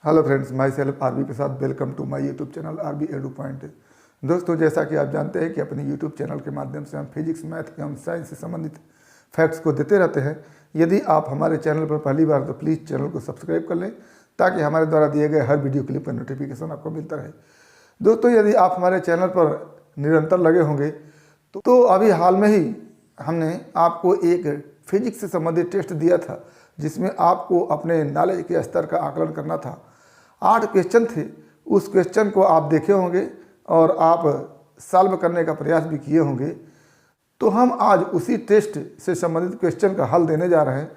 Hello friends, myself RB Prasad. Welcome to my YouTube channel RB Edu Point. दोस्तों, जैसा कि आप जानते हैं कि अपने यूट्यूब चैनल के माध्यम से हम फिजिक्स, मैथ एवं साइंस से संबंधित फैक्ट्स को देते रहते हैं। यदि आप हमारे चैनल पर पहली बार तो प्लीज़ चैनल को सब्सक्राइब कर लें ताकि हमारे द्वारा दिए गए हर वीडियो क्लिप का नोटिफिकेशन आपको मिलता रहे। दोस्तों, यदि आप हमारे चैनल पर निरंतर लगे होंगे तो अभी हाल में ही हमने आपको एक फिजिक्स से संबंधित टेस्ट दिया था जिसमें आपको अपने नॉलेज के स्तर का आकलन करना था। 8 क्वेश्चन थे। उस क्वेश्चन को आप देखे होंगे और आप सॉल्व करने का प्रयास भी किए होंगे। तो हम आज उसी टेस्ट से संबंधित क्वेश्चन का हल देने जा रहे हैं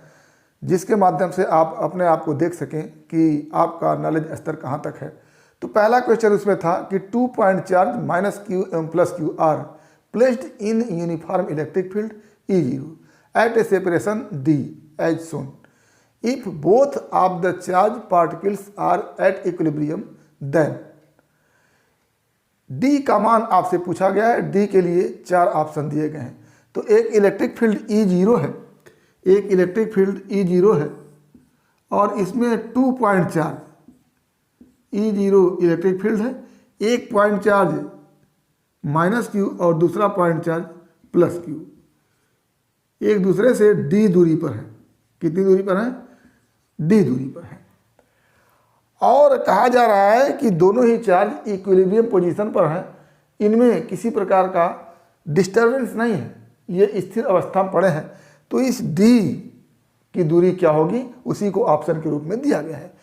जिसके माध्यम से आप अपने आप को देख सकें कि आपका नॉलेज स्तर कहाँ तक है। तो पहला क्वेश्चन उसमें था कि 2 point charge minus Q M plus Q are placed in uniform electric field E0 at a separation D as shown. If both of the charged particles are at equilibrium, then D का मान आपसे पूछा गया है। D के लिए 4 option दिए गए हैं। तो एक इलेक्ट्रिक फील्ड E0 है, एक इलेक्ट्रिक फील्ड E0 है और इसमें 2 point charge E0 electric field है। एक पॉइंट चार्ज माइनस क्यू और दूसरा पॉइंट चार्ज प्लस क्यू एक दूसरे से D दूरी पर है। कितनी दूरी पर है? D दूरी पर है। और कहा जा रहा है कि दोनों ही चार्ज इक्विलिब्रियम पोजीशन पर हैं। इनमें किसी प्रकार का डिस्टर्बेंस नहीं है, ये स्थिर अवस्था में पड़े हैं। तो इस D की दूरी क्या होगी उसी को ऑप्शन के रूप में दिया गया है।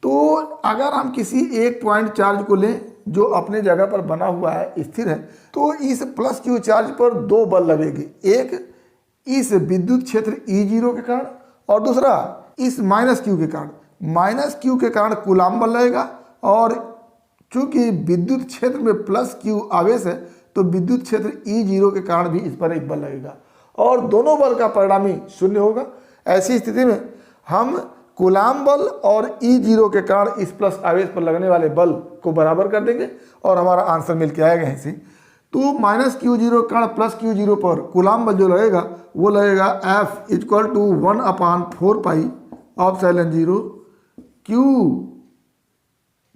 तो अगर हम किसी एक पॉइंट चार्ज को लें जो अपने जगह पर बना हुआ है, स्थिर है, तो इस प्लस क्यू चार्ज पर 2 बल लगेंगे। एक इस विद्युत क्षेत्र E0 के कारण और दूसरा इस माइनस क्यू के कारण। माइनस क्यू के कारण कूलाम बल लगेगा और चूंकि विद्युत क्षेत्र में प्लस क्यू आवेश है तो विद्युत क्षेत्र E0 के कारण भी इस पर एक बल लगेगा और दोनों बल का परिणामी 0 होगा। ऐसी स्थिति में हम कूलाम बल और E0 के कारण इस प्लस आवेश पर लगने वाले बल को बराबर कर देंगे और हमारा आंसर मिल के आएगा ऐसे। तो माइनस Q0 के कारण प्लस Q0 पर कूलाम बल जो लगेगा वो लगेगा F equal to 1/4 pi epsilon 0 Q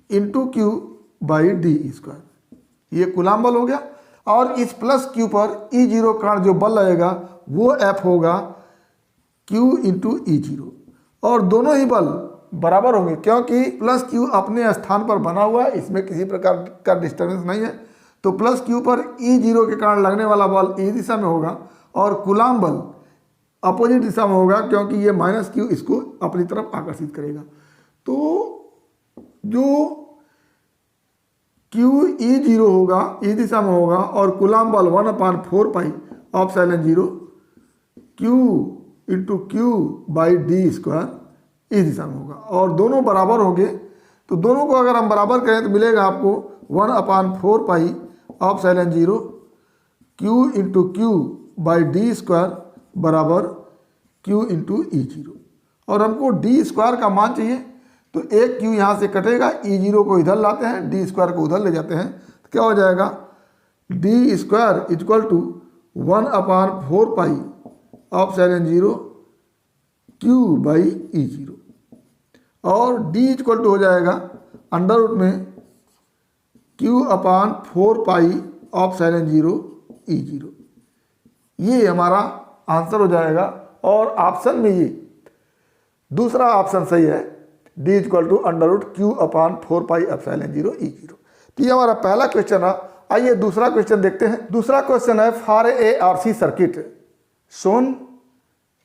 into Q by D square. ये कूलाम बल हो गया। और इस प्लस Q पर E0 के कारण जो बल लगेगा वो F होगा Q इंटू E0 और दोनों ही बल बराबर होंगे क्योंकि प्लस Q अपने स्थान पर बना हुआ है, इसमें किसी प्रकार का डिस्टर्बेंस नहीं है। तो प्लस Q पर E0 के कारण लगने वाला बल इस दिशा में होगा और कूलाम बल अपोजिट दिशा में होगा क्योंकि ये माइनस Q इसको अपनी तरफ आकर्षित करेगा। तो जो Q E0 होगा इस दिशा में होगा और कूलाम बल 1/4 pi epsilon 0 Q into Q by D square इस दिशा में होगा और दोनों बराबर होंगे। तो दोनों को अगर हम बराबर करें तो मिलेगा आपको 1/4 pi epsilon 0 Q into Q by D square बराबर Q इंटू E0 और हमको D स्क्वायर का मान चाहिए। तो एक Q यहाँ से कटेगा, E0 को इधर लाते हैं, D स्क्वायर को उधर ले जाते हैं तो क्या हो जाएगा D square equal to 1/4 pi epsilon 0 Q by E0 और D इक्वल टू हो जाएगा अंडर रूट में Q/4 pi epsilon 0 E0। ये हमारा आंसर हो जाएगा और ऑप्शन में ये दूसरा ऑप्शन सही है, D equal to under root Q/4 pi epsilon 0 E0। तो ये हमारा पहला क्वेश्चन है। आइए दूसरा क्वेश्चन देखते हैं। दूसरा क्वेश्चन है for a RC circuit shown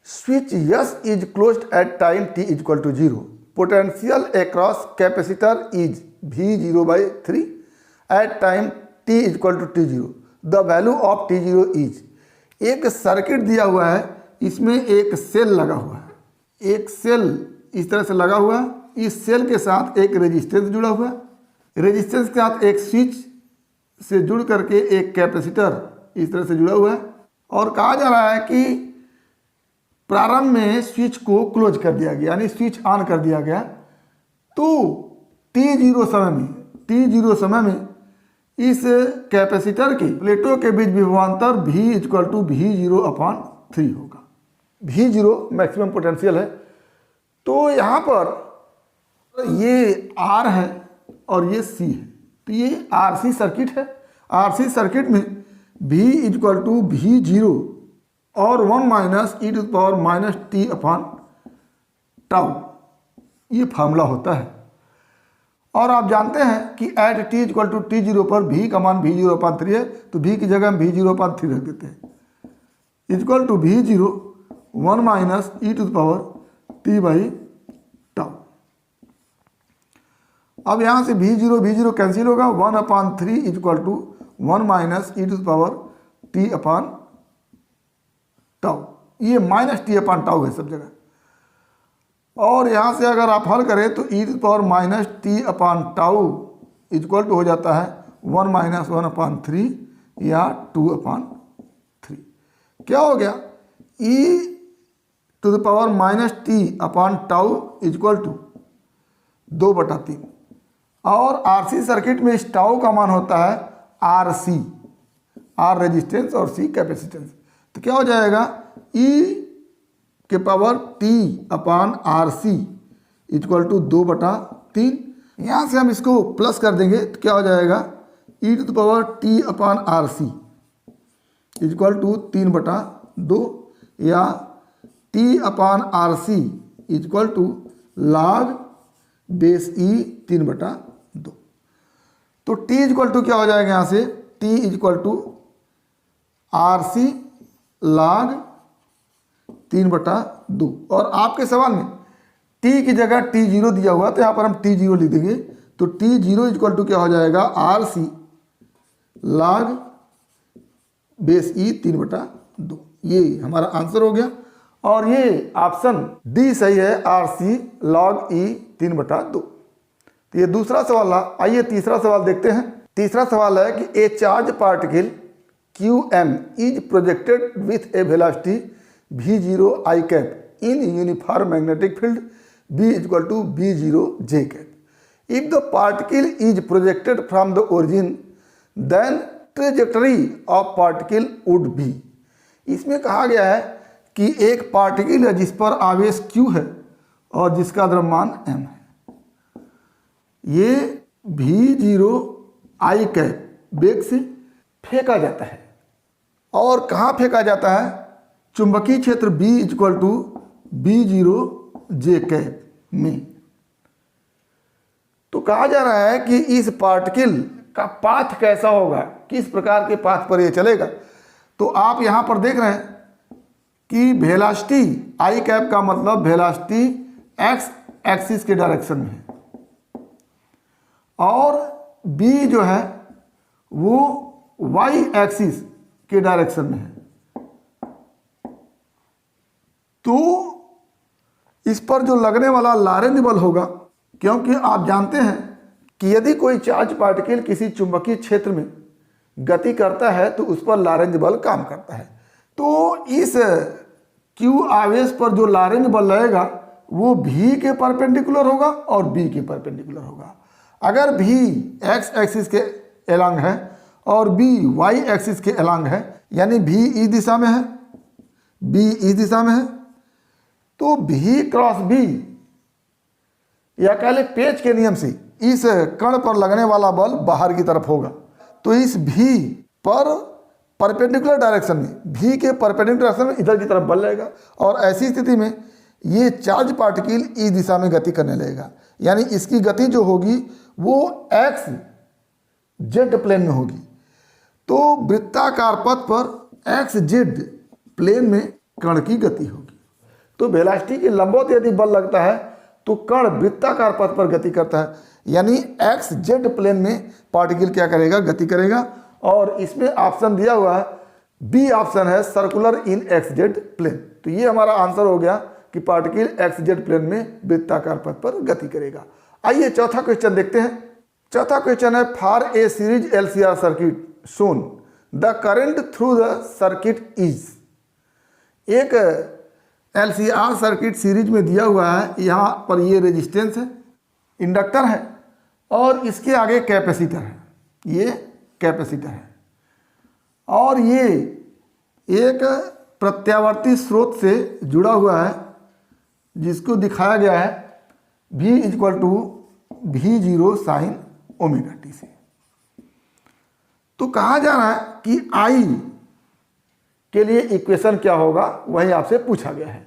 switch S is closed at time t equal to 0 potential across capacitor is V0/3 at time t equal to T0 the value of T0 is. एक circuit दिया हुआ है, इसमें एक cell लगा हुआ है, एक सेल इस तरह से लगा हुआ है। इस सेल के साथ एक रेजिस्टेंस जुड़ा हुआ है, रेजिस्टेंस के साथ एक स्विच से जुड़ करके एक कैपेसिटर इस तरह से जुड़ा हुआ है और कहा जा रहा है कि प्रारंभ में स्विच को क्लोज कर दिया गया यानी स्विच ऑन कर दिया गया। तो T0 समय में इस कैपेसिटर की प्लेटों के बीच विभवांतर V इक्वल टू V0/3 होगा। V0 मैक्सिमम पोटेंशियल है। तो यहाँ पर ये R है और ये C है, तो ये RC सर्किट है। RC सर्किट में V इक्वल टू V0 और 1 minus E to the power minus T upon tau, ये फार्मूला होता है। और आप जानते हैं कि eight t equal to T0 पर V का मान V0/3 है, तो V की जगह हम V0/3 रख देते हैं, equal to V0 1 minus E to the power T/टाउ। अब यहाँ से V0 कैंसिल होगा, 1/3 equal to 1 minus E to the power T/टाउ, ये माइनस T/टाउ है सब जगह। और यहाँ से अगर आप हल करें तो E to the power minus T/टाउ इक्वल टू हो जाता है 1 माइनस 1/3 या 2/3। क्या हो गया, E to the power minus T/टाउ इक्वल टू 2/3। और RC सर्किट में इस टाउ का मान होता है RC, R रेजिस्टेंस और C कैपेसिटेंस। तो क्या हो जाएगा, E के पावर T/RC इक्वल टू 2/3। यहाँ से हम इसको प्लस कर देंगे तो क्या हो जाएगा, E to the power T/RC equal to 3/2 या T/RC equal to log base E 3/2। तो T इक्वल टू क्या हो जाएगा, यहाँ से T equal to RC log 3/2। और आपके सवाल में T की जगह T0 दिया हुआ, तो यहाँ पर हम T0 लिख देंगे, तो T0 इक्वल टू क्या हो जाएगा, RC log बेस E 3/2। ये हमारा आंसर हो गया। और ये ऑप्शन डी सही है, RC log E 3/2। तो ये दूसरा सवाल है। आइए तीसरा सवाल देखते हैं। तीसरा सवाल है कि a charge particle QM is projected with a velocity V0 I cap in uniform magnetic field B equal to B0 J cap. If the particle is projected from the origin then trajectory of particle would be. इसमें कहा गया है कि एक particle है जिस पर आवेश Q है और जिसका द्रव्यमान M है। ये V0 I कैप वेग से फेंका जाता है। और कहाँ फेंका जाता है, चुंबकीय क्षेत्र B equal to B0 J cap में। तो कहा जा रहा है कि इस पार्टिकल का पाथ कैसा होगा, किस प्रकार के पाथ पर यह चलेगा। तो आप यहाँ पर देख रहे हैं कि वेलोसिटी I कैप का मतलब वेलोसिटी एक्स एक्सिस के डायरेक्शन में है और B जो है वो Y एक्सिस के डायरेक्शन में है। तो इस पर जो लगने वाला लॉरेंज बल होगा, क्योंकि आप जानते हैं कि यदि कोई चार्ज पार्टिकल किसी चुंबकीय क्षेत्र में गति करता है तो उस पर लॉरेंज बल काम करता है। तो इस Q आवेश पर जो लॉरेंज बल लगेगा वो V के परपेंडिकुलर होगा और B के परपेंडिकुलर होगा। अगर V एक्स एक्सिस के एलॉन्ग है और B Y एक्सिस के एलॉन्ग है, यानी V इस दिशा में है, B इस दिशा में है, तो V क्रॉस B या कह ले पेच के नियम से इस कण पर लगने वाला बल बाहर की तरफ होगा। तो इस V पर परपेंडिकुलर डायरेक्शन में, V के परपेंडिकुलर डायरेक्शन में इधर की तरफ बल लगेगा और ऐसी स्थिति में ये चार्ज पार्टिकल इस दिशा में गति करने लगेगा। यानी इसकी गति जो होगी वो एक्स जेड प्लेन में होगी। तो वृत्ताकार पथ पर एक्स जेड प्लेन में कण की गति होगी। तो वेलोसिटी के लंबवत यदि बल लगता है तो कण वृत्ताकार पथ पर गति करता है, यानी एक्स जेड प्लेन में पार्टिकल क्या करेगा, गति करेगा। और इसमें ऑप्शन दिया हुआ है, बी ऑप्शन है circular in X Z plane. तो ये हमारा आंसर हो गया कि पार्टिकल एक्स जेड प्लेन में वृत्ताकार पथ पर गति करेगा। आइए चौथा क्वेश्चन देखते हैं। चौथा क्वेश्चन है, for A series LCR circuit shown the current through the circuit is. एक LCR सर्किट सीरीज में दिया हुआ है, यहाँ पर ये रेजिस्टेंस है, इंडक्टर है और इसके आगे कैपेसिटर है, ये कैपेसिटर है और ये एक प्रत्यावर्ती स्रोत से जुड़ा हुआ है जिसको दिखाया गया है V equal to V0 sine omega T से। तो कहा जा रहा है कि I के लिए इक्वेशन क्या होगा, वही आपसे पूछा गया है,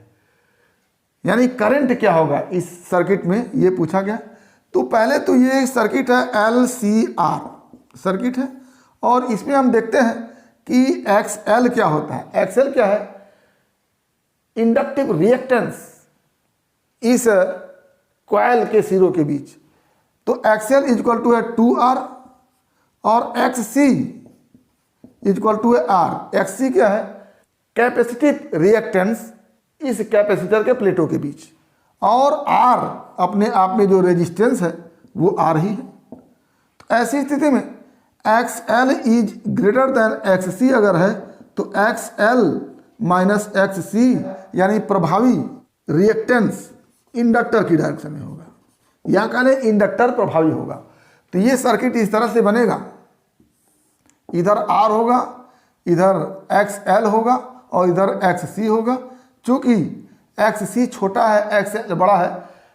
यानी करंट क्या होगा इस सर्किट में, ये पूछा गया। तो पहले तो ये सर्किट है LCR सर्किट है, और इसमें हम देखते हैं कि XL क्या होता है। XL क्या है? इंडक्टिव रिएक्टेंस इस कॉइल के सिरों के बीच। तो XL इक्वल टू है 2R और XC इक्वल टू है R। XC क्या है? कैपेसिटिव रिएक्टेंस इस कैपेसिटर के प्लेटों के बीच, और R अपने आप में जो रेजिस्टेंस है वो R ही है। तो ऐसी स्थिति में XL is greater than XC अगर है तो XL माइनस XC यानी प्रभावी रिएक्टेंस इंडक्टर की डायरेक्शन में होगा, या कहले इंडक्टर प्रभावी होगा। तो ये सर्किट इस तरह से बनेगा, इधर R होगा, इधर XL होगा और इधर XC होगा। चूंकि XC छोटा है, XL बड़ा है,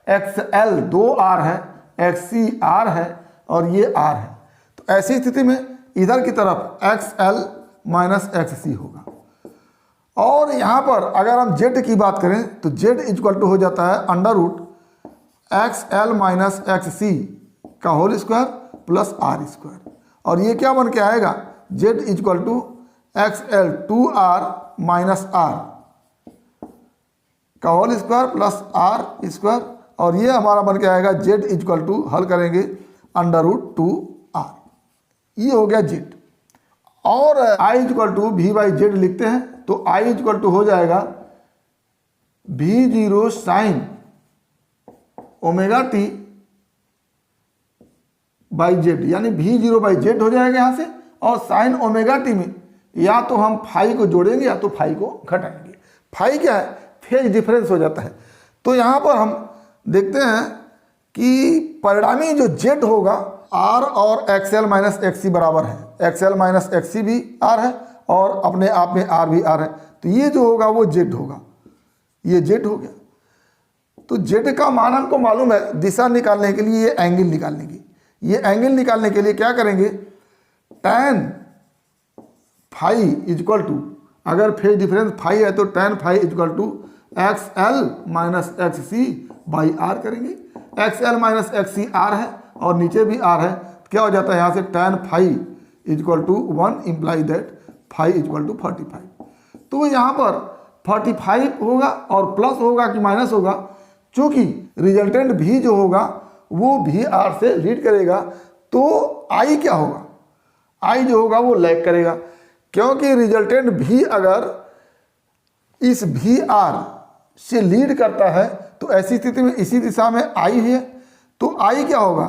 XL 2R है, XC R है और ये R है। तो ऐसी स्थिति में इधर की तरफ XL माइनस XC होगा। और यहाँ पर अगर हम Z की बात करें तो Z इक्वल टू हो जाता है under root XL minus XC का whole square plus R square, और ये क्या बन के आएगा? Z equal to XL 2R minus R का whole square plus R square, और ये हमारा बन के आएगा Z इक्वल टू, हल करेंगे, अंडर रूट 2R। ये हो गया Z। और I equal to V by Z लिखते हैं, तो I इक्वल टू हो जाएगा V0 sine omega T by Z, यानी V0 बाई जेड हो जाएगा यहाँ से। और साइन ओमेगा टी में या तो हम फाई को जोड़ेंगे या तो फाई को घटाएंगे। फाई क्या है? फेज डिफरेंस हो जाता है। तो यहाँ पर हम देखते हैं कि परिणामी जो जेड होगा R और XL माइनस XC बराबर है। XL माइनस XC भी R है और अपने आप में R भी R है। तो ये जो होगा वो जेड होगा, ये जेड हो गया। तो जेड का मान हमको मालूम है, दिशा निकालने के लिए, ये एंगल निकालने की, ये एंगल निकालने के लिए क्या करेंगे? tan फाई इक्वल टू, अगर फेज डिफरेंस फाई है तो tan phi equal to XL minus XC by R करेंगे। XL माइनस XC R है और नीचे भी R है, क्या हो जाता है यहाँ से? tan phi equal to 1 imply that phi equal to 45। तो यहाँ पर 45 होगा और प्लस होगा कि माइनस होगा, चूँकि रिजल्टेंट भी जो होगा वो भी R से लीड करेगा, तो I क्या होगा? I जो होगा वो लैग करेगा, क्योंकि रिजल्टेंट भी अगर इस भी R से लीड करता है तो ऐसी स्थिति में इसी दिशा में I है, तो I क्या होगा?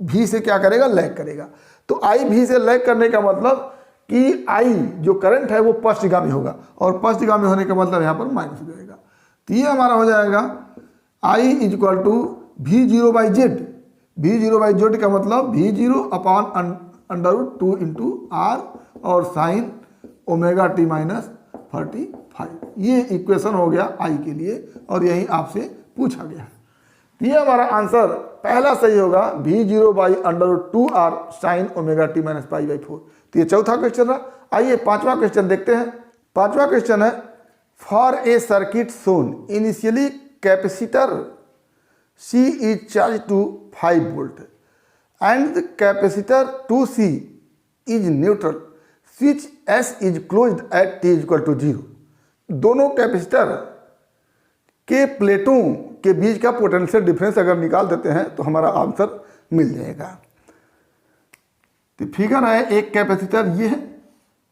भी से क्या करेगा? लैग करेगा। तो I भी से लैग करने का मतलब कि I जो करंट है वो पश्चगामी होगा, और पश्चगामी होने का मतलब यहाँ पर माइनस हो जाएगा। तो ये हमारा हो जाएगा I equal to V0 by Z. V0 by Z का मतलब V0 upon under root 2 into R और साइन ओमेगा टी माइनस 45। ये इक्वेशन हो गया I के लिए, और यही आपसे पूछा गया है। तो ये हमारा आंसर पहला सही होगा, V0 by under root 2R sine omega T minus pi by 4। तो ये चौथा क्वेश्चन रहा। आइए पांचवा क्वेश्चन देखते हैं। पांचवा क्वेश्चन है, for A circuit Son initially capacitor C is charged to 5 volt and the capacitor 2C is neutral, switch S is closed at t equal to 0। दोनों कैपेसिटर के प्लेटों के बीच का पोटेंशियल डिफरेंस अगर निकाल देते हैं तो हमारा आंसर मिल जाएगा। तो फिगर है, एक कैपेसिटर ये है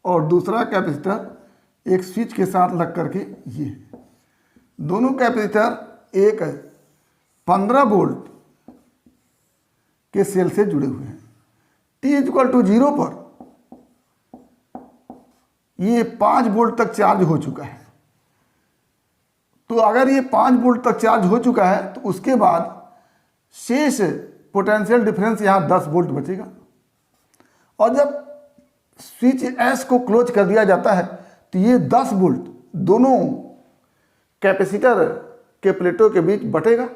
और दूसरा कैपेसिटर एक स्विच के साथ लग करके ये है। दोनों कैपेसिटर एक 15 वोल्ट के सेल से जुड़े हुए हैं। t इक्वल टू 0 पर ये 5 वोल्ट तक चार्ज हो चुका है। तो अगर ये 5 वोल्ट तक चार्ज हो चुका है तो उसके बाद शेष पोटेंशियल डिफरेंस यहाँ 10 वोल्ट बचेगा, और जब स्विच S को क्लोज कर दिया जाता है तो ये 10 वोल्ट दोनों कैपेसिटर के प्लेटों के बीच बटेगा।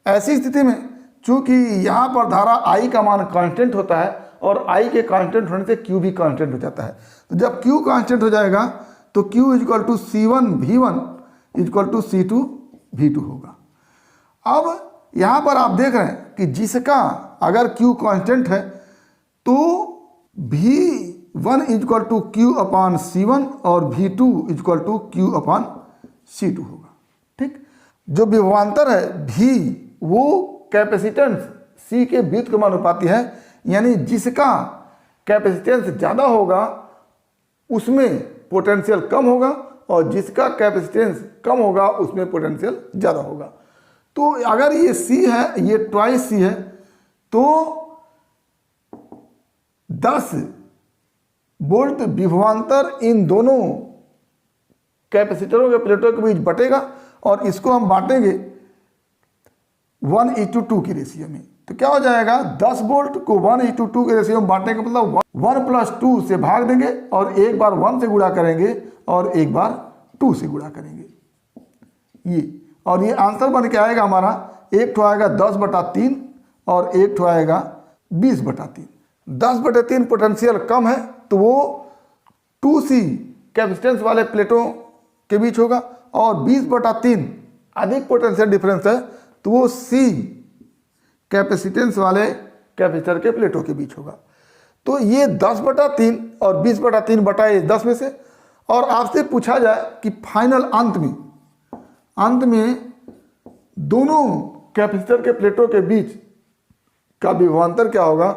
ऐसी स्थिति में चूंकि यहाँ पर धारा I का मान कांस्टेंट होता है और I के कांस्टेंट होने से Q भी कांस्टेंट हो जाता है। तो जब Q कांस्टेंट हो जाएगा तो Q equal to C1V1 equal to C2V2 होगा। अब यहाँ पर आप देख रहे हैं कि जिसका अगर Q कांस्टेंट है तो V1 equal to Q upon C1 और V2 equal to Q upon C2 होगा। ठीक, जो विभवांतर है V वो कैपेसिटेंस C के व्युत्क्रमानुपाती है, यानी जिसका कैपेसिटेंस ज़्यादा होगा उसमें पोटेंशियल कम होगा और जिसका कैपेसिटेंस कम होगा उसमें पोटेंशियल ज़्यादा होगा। तो अगर ये C है, ये ट्वाइस C है, तो 10 वोल्ट विभवांतर इन दोनों कैपेसिटरों के प्लेटों के बीच बटेगा और इसको हम बांटेंगे 1:2 की रेशियो में। तो क्या हो जाएगा, 10 वोल्ट को 1:2 के रेशियो में बांटेंगे, मतलब 1 + 2 से भाग देंगे और एक बार 1 से गुणा करेंगे और एक बार 2 से गुणा करेंगे ये, और ये आंसर बन के आएगा हमारा, एक ठो आएगा 10/3 और एक ठो आएगा 20/3। 10/3 पोटेंशियल कम है तो वो 2C कैपेसिटेंस वाले प्लेटों के बीच होगा और 20/3 अधिक पोटेंशियल डिफरेंस है तो वो C कैपेसिटेंस वाले कैपेसिटर के प्लेटों के बीच होगा। तो ये 10/3 और 20/3 बटाए 10 में से, और आपसे पूछा जाए कि फाइनल अंत में दोनों कैपेसिटर के प्लेटों के बीच का विभवांतर क्या होगा,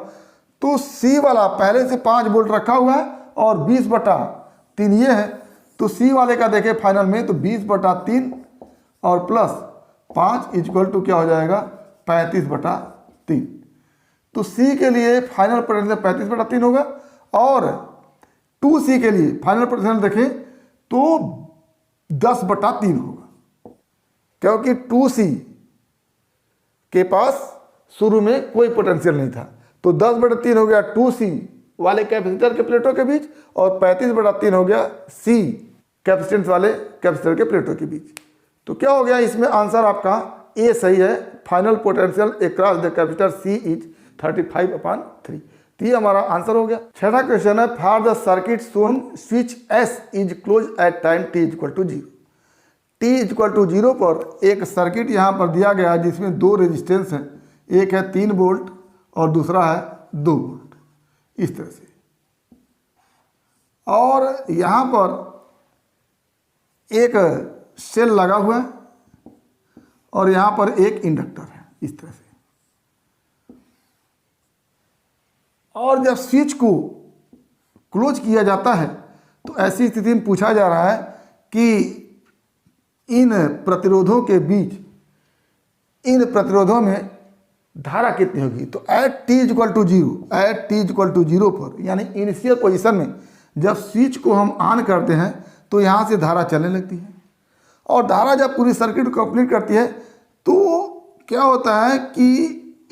तो C वाला पहले से 5 वोल्ट रखा हुआ है और 20/3 ये है, तो C वाले का देखें फाइनल में तो 20/3 और प्लस 5 इक्वल टू क्या हो जाएगा 35/3। तो C के लिए फाइनल पोटेंशियल 35/3 होगा और 2C के लिए फाइनल पोटेंशियल देखें तो 10/3 होगा, क्योंकि 2C के पास शुरू में कोई पोटेंशियल नहीं था। तो 10/3 हो गया 2C वाले कैपेसिटर के प्लेटों के बीच और 35/3 हो गया C कैपेसिटेंस वाले कैपेसिटर के प्लेटों के बीच। तो क्या हो गया, इसमें आंसर आपका ए सही है। Final potential across the capacitor C is 35/3। तो ये हमारा आंसर हो गया। छठा क्वेश्चन है, for the circuit shown switch S is close at time t equal to 0। t equal to 0 पर एक सर्किट यहाँ पर दिया गया है जिसमें 2 रेजिस्टेंस हैं, एक है 3 वोल्ट और दूसरा है 2 वोल्ट, इस तरह से। और यहाँ पर एक सेल लगा हुआ है और यहाँ पर एक इंडक्टर है, इस तरह से। और जब स्विच को क्लोज किया जाता है तो ऐसी स्थिति में पूछा जा रहा है कि इन प्रतिरोधों के बीच, इन प्रतिरोधों में धारा कितनी होगी। तो एट t इक्वल टू 0 पर, यानी इनिशियल पोजीशन में जब स्विच को हम ऑन करते हैं तो यहाँ से धारा चलने लगती है और धारा जब पूरी सर्किट को कंप्लीट करती है तो क्या होता है कि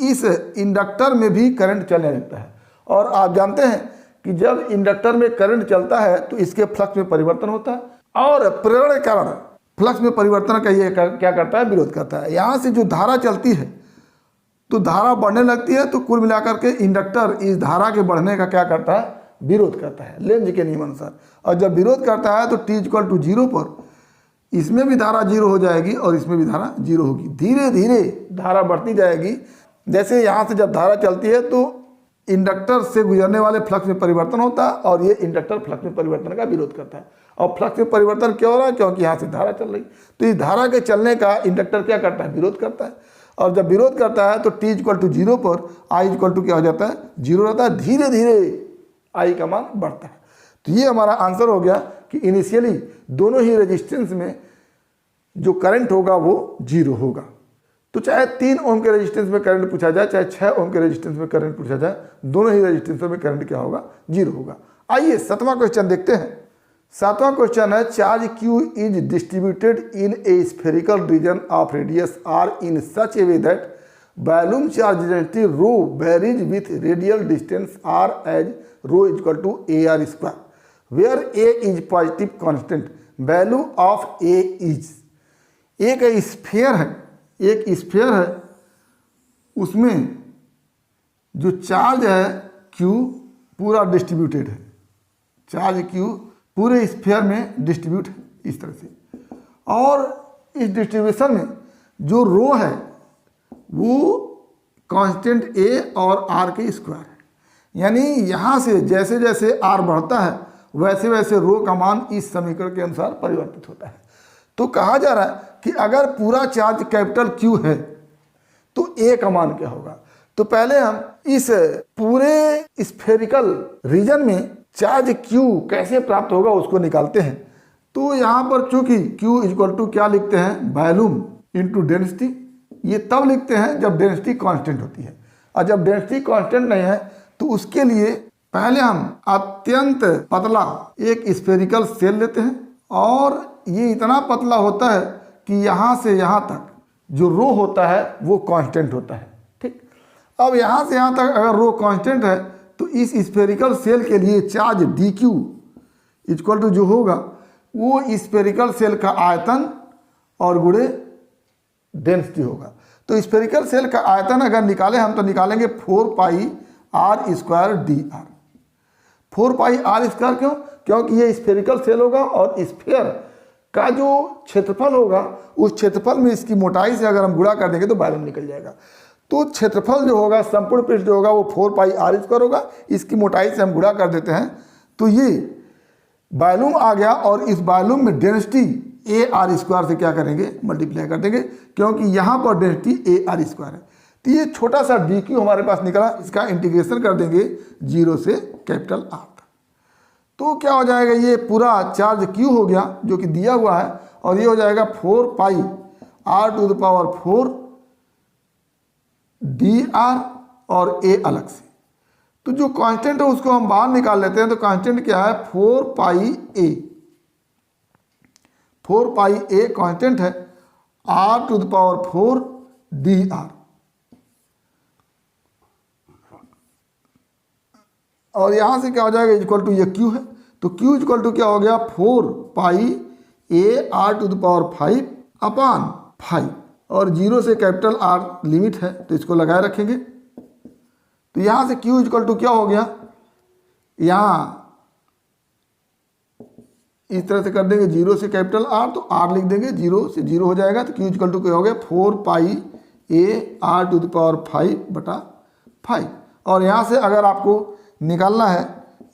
इस इंडक्टर में भी करंट चलने लगता है। और आप जानते हैं कि जब इंडक्टर में करंट चलता है तो इसके फ्लक्स में परिवर्तन होता है और प्रेरण के कारण फ्लक्स में परिवर्तन का ये क्या करता है, विरोध करता है। यहाँ से जो धारा चलती है तो धारा बढ़ने लगती है, तो कुल मिलाकर के इंडक्टर इस धारा के बढ़ने का क्या करता है, विरोध करता है लेंज के नियम अनुसार। और जब विरोध करता है तो t इक्वल टू 0 पर इसमें भी धारा 0 हो जाएगी और इसमें भी धारा 0 होगी। धीरे धीरे धारा बढ़ती जाएगी। जैसे यहाँ से जब धारा चलती है तो इंडक्टर से गुजरने वाले फ्लक्स में परिवर्तन होता है और ये इंडक्टर फ्लक्स में परिवर्तन का विरोध करता है। और फ्लक्स में परिवर्तन क्यों हो रहा है, क्योंकि यहाँ से धारा चल रही। तो इस धारा के चलने का इंडक्टर क्या करता है, विरोध करता है। और जब विरोध करता है तो t इक्वल टू 0 पर I इक्वल टू क्या हो जाता है, 0 रहता है। धीरे धीरे I का मान बढ़ता है। तो ये हमारा आंसर हो गया कि इनिशियली दोनों ही रेजिस्टेंस में जो करंट होगा वो 0 होगा। तो चाहे 3 ओम के रेजिस्टेंस में करंट पूछा जाए, चाहे 6 ओम के रेजिस्टेंस में करंट पूछा जाए, दोनों ही रेजिस्टेंसों में करंट क्या होगा, 0 होगा। आइए 7वां क्वेश्चन देखते हैं। 7वां क्वेश्चन है, charge Q is distributed in a spherical region of radius R in such a way that volume charge density rho varies with radial distance R as rho equal to AR square, where A is positive constant, value of A is. एक sphere है उसमें जो charge है Q पूरा distributed है, charge Q पूरे sphere में distribute है इस तरह से। और इस डिस्ट्रीब्यूशन में जो रो है वो कांस्टेंट A और R के स्क्वायर है, यानी यहाँ से जैसे जैसे R बढ़ता है वैसे वैसे रो का मान इस समीकरण के अनुसार परिवर्तित होता है। तो कहा जा रहा है कि अगर पूरा चार्ज कैपिटल Q है तो A का मान क्या होगा। तो पहले हम इस पूरे स्फेरिकल रीजन में चार्ज Q कैसे प्राप्त होगा उसको निकालते हैं। तो यहाँ पर चूंकि Q इक्वल टू क्या लिखते हैं, वॉल्यूम इंटू डेंसिटी, ये तब लिखते हैं जब डेंसिटी कांस्टेंट होती है, और जब डेंसिटी कांस्टेंट नहीं है तो उसके लिए पहले हम अत्यंत पतला एक स्फेरिकल सेल लेते हैं, और ये इतना पतला होता है कि यहाँ से यहाँ तक जो रो होता है वो कांस्टेंट होता है। ठीक, अब यहाँ से यहाँ तक अगर रो कांस्टेंट है तो इस स्फेरिकल सेल के लिए चार्ज dq इक्वल टू जो होगा वो स्फेरिकल सेल का आयतन और गुणे डेंसिटी होगा। तो स्फेरिकल सेल का आयतन अगर निकालें हम तो निकालेंगे 4 pi r square dr। 4 pi r square क्यों? क्योंकि ये स्फेरिकल सेल होगा और स्फीयर का जो क्षेत्रफल होगा उस क्षेत्रफल में इसकी मोटाई से अगर हम गुणा कर देंगे तो वॉल्यूम निकल जाएगा। तो क्षेत्रफल जो होगा, संपूर्ण पृष्ठ जो होगा वो 4 पाई r स्क्वायर होगा, इसकी मोटाई से हम गुणा कर देते हैं तो ये वॉल्यूम आ गया, और इस वॉल्यूम में डेंसिटी ए आर स्क्वायर से क्या करेंगे, मल्टीप्लाई कर देंगे, क्योंकि यहाँ पर डेंसिटी ए आर स्क्वायर है। तो ये छोटा सा डी क्यू हमारे पास निकला, इसका इंटीग्रेशन कर देंगे 0 से कैपिटल R तक। तो क्या हो जाएगा, ये पूरा चार्ज Q हो गया जो कि दिया हुआ है, और ये हो जाएगा 4 pi r to the power 4 dr और a अलग से। तो जो कांस्टेंट है उसको हम बाहर निकाल लेते हैं। तो कांस्टेंट क्या है, 4 pi a, 4 pi a constant है, r to the power 4 dr, और यहां से क्या हो जाएगा इक्वल टू ये Q है। तो Q इक्वल टू क्या हो गया, 4 pi a r to the power 5 upon 5, और 0 से कैपिटल R लिमिट है तो इसको लगाए रखेंगे। तो यहां से Q इक्वल टू क्या हो गया, यहाँ इस तरह से कर देंगे 0 से कैपिटल R, तो R लिख देंगे, 0 से 0 हो जाएगा। तो Q इक्वल टू क्या हो गया, 4 pi a r to the power 5 बटा 5, और यहाँ से अगर आपको निकालना है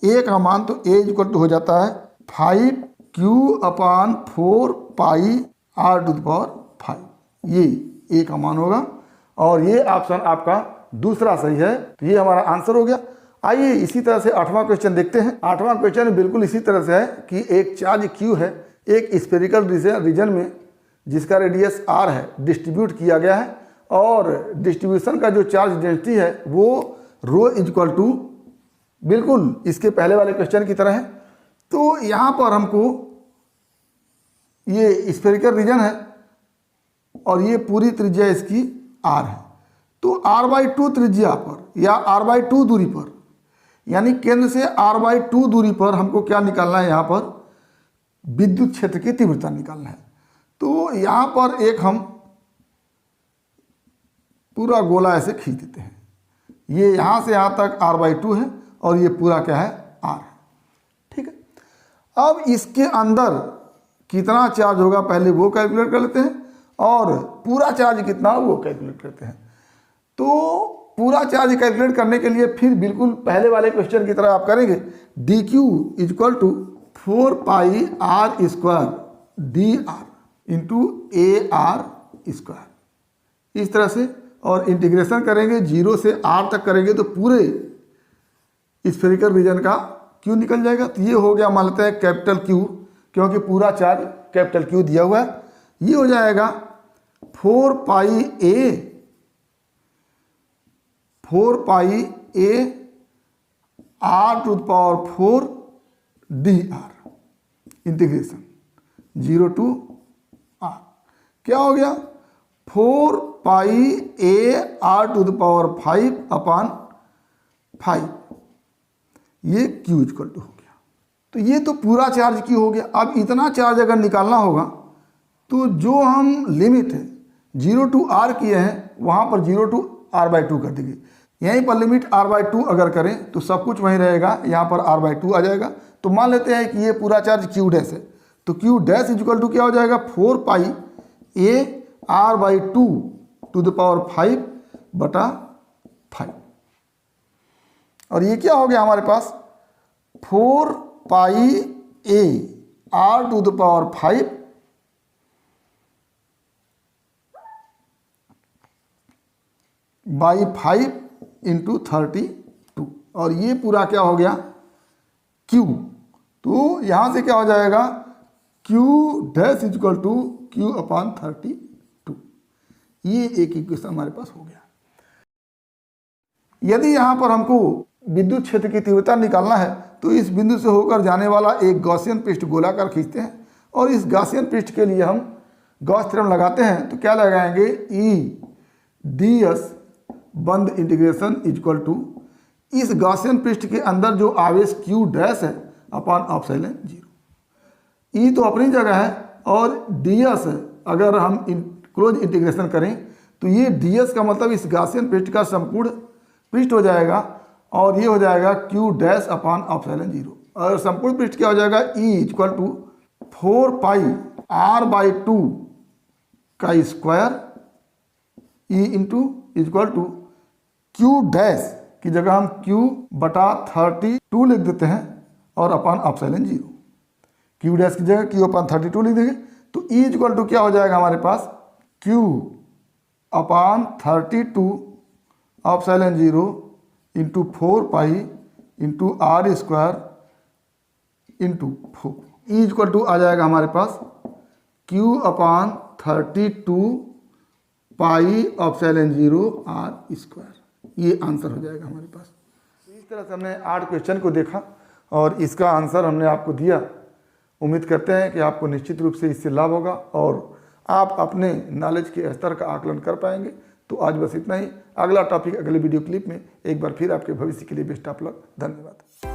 a का मान तो a इक्वल टू हो जाता है 5Q upon 4 pi r to the power 5, ये a का मान होगा, और ये ऑप्शन आपका दूसरा सही है। तो ये हमारा आंसर हो गया। आइए इसी तरह से 8वां क्वेश्चन देखते हैं। 8वां क्वेश्चन बिल्कुल इसी तरह से है कि एक चार्ज Q है एक स्फेरिकल रीजन में जिसका रेडियस r है, डिस्ट्रीब्यूट किया गया है, और डिस्ट्रीब्यूशन का जो चार्ज डेंसिटी है वो रो इक्वल टू बिल्कुल इसके पहले वाले क्वेश्चन की तरह है। तो यहाँ पर हमको ये स्फेरिकल रीजन है और ये पूरी त्रिज्या इसकी r है। तो r/2 त्रिज्या पर या r/2 दूरी पर, यानी केंद्र से r/2 दूरी पर हमको क्या निकालना है, यहाँ पर विद्युत क्षेत्र की तीव्रता निकालना है। तो यहाँ पर एक हम पूरा गोला ऐसे खींच देते हैं, ये यहाँ से यहाँ तक r/2 है और ये पूरा क्या है, r है। ठीक है, अब इसके अंदर कितना चार्ज होगा पहले वो कैलकुलेट कर लेते हैं, और पूरा चार्ज कितना वो कैलकुलेट करते हैं। तो पूरा चार्ज कैलकुलेट करने के लिए फिर बिल्कुल पहले वाले क्वेश्चन की तरह आप करेंगे, dq equal to 4 pi r square dr into AR square, इस तरह से, और इंटीग्रेशन करेंगे 0 से r तक करेंगे तो पूरे स्फेरिकल रीजन का Q निकल जाएगा। तो ये हो गया, मान लेते हैं कैपिटल Q, क्योंकि पूरा चार्ज कैपिटल Q दिया हुआ है। ये हो जाएगा 4 pi a r to the power 4 dr integration 0 to r, क्या हो गया, 4 pi a r to the power 5 upon 5, ये Q इक्वल टू हो गया। तो ये तो पूरा चार्ज Q हो गया। अब इतना चार्ज अगर निकालना होगा तो जो हम लिमिट है 0 टू r किए हैं वहाँ पर 0 टू r/2 कर देंगे। यहीं पर लिमिट r/2 अगर करें तो सब कुछ वहीं रहेगा, यहाँ पर r/2 आ जाएगा। तो मान लेते हैं कि ये पूरा चार्ज q डैश है, तो q डैश इक्वल टू क्या हो जाएगा 4 pi a r/2 to the power 5/5। और ये क्या हो गया हमारे पास 4 pi a r to the power 5 by 5 into 32। और ये पूरा क्या हो गया Q। तो यहाँ से क्या हो जाएगा Q dash equal to Q/32। ये एक इक्वेशन हमारे पास हो गया। यदि यहाँ पर हमको विद्युत क्षेत्र की तीव्रता निकालना है तो इस बिंदु से होकर जाने वाला एक गॉसियन पृष्ठ गोलाकार खींचते हैं और इस गॉसियन पृष्ठ के लिए हम गॉस थ्योरम लगाते हैं। तो क्या लगाएंगे E ds बंद इंटीग्रेशन इक्वल टू इस गॉसियन पृष्ठ के अंदर जो आवेश Q डैश है अपॉन एप्सिलॉन 0। E तो अपनी जगह है और ds अगर हम क्लोज इंटीग्रेशन करें तो ये ds का मतलब इस गॉसियन पृष्ठ का संपूर्ण पृष्ठ हो जाएगा और ये हो जाएगा Q डैश अपॉन एप्सिलॉन 0। और संपूर्ण पृष्ठ क्या हो जाएगा E equal to 4 pi r/2 का square E into equal to Q dash की जगह हम Q/32 लिख देते हैं और अपॉन एप्सिलॉन 0। Q डैश की जगह Q/32 लिख देंगे तो E इक्वल टू क्या हो जाएगा हमारे पास Q/32 epsilon 0 into 4 pi into r square into 4। E equal to आ जाएगा हमारे पास Q/32 pi epsilon 0 r square. ये आंसर हो जाएगा हमारे पास। इस तरह से हमने 8 क्वेश्चन को देखा और इसका आंसर हमने आपको दिया। उम्मीद करते हैं कि आपको निश्चित रूप से इससे लाभ होगा और आप अपने नॉलेज के स्तर का आकलन कर पाएंगे। तो आज बस इतना ही। अगला टॉपिक अगले वीडियो क्लिप में एक बार फिर आपके भविष्य के लिए बेस्ट ऑफ लक। धन्यवाद।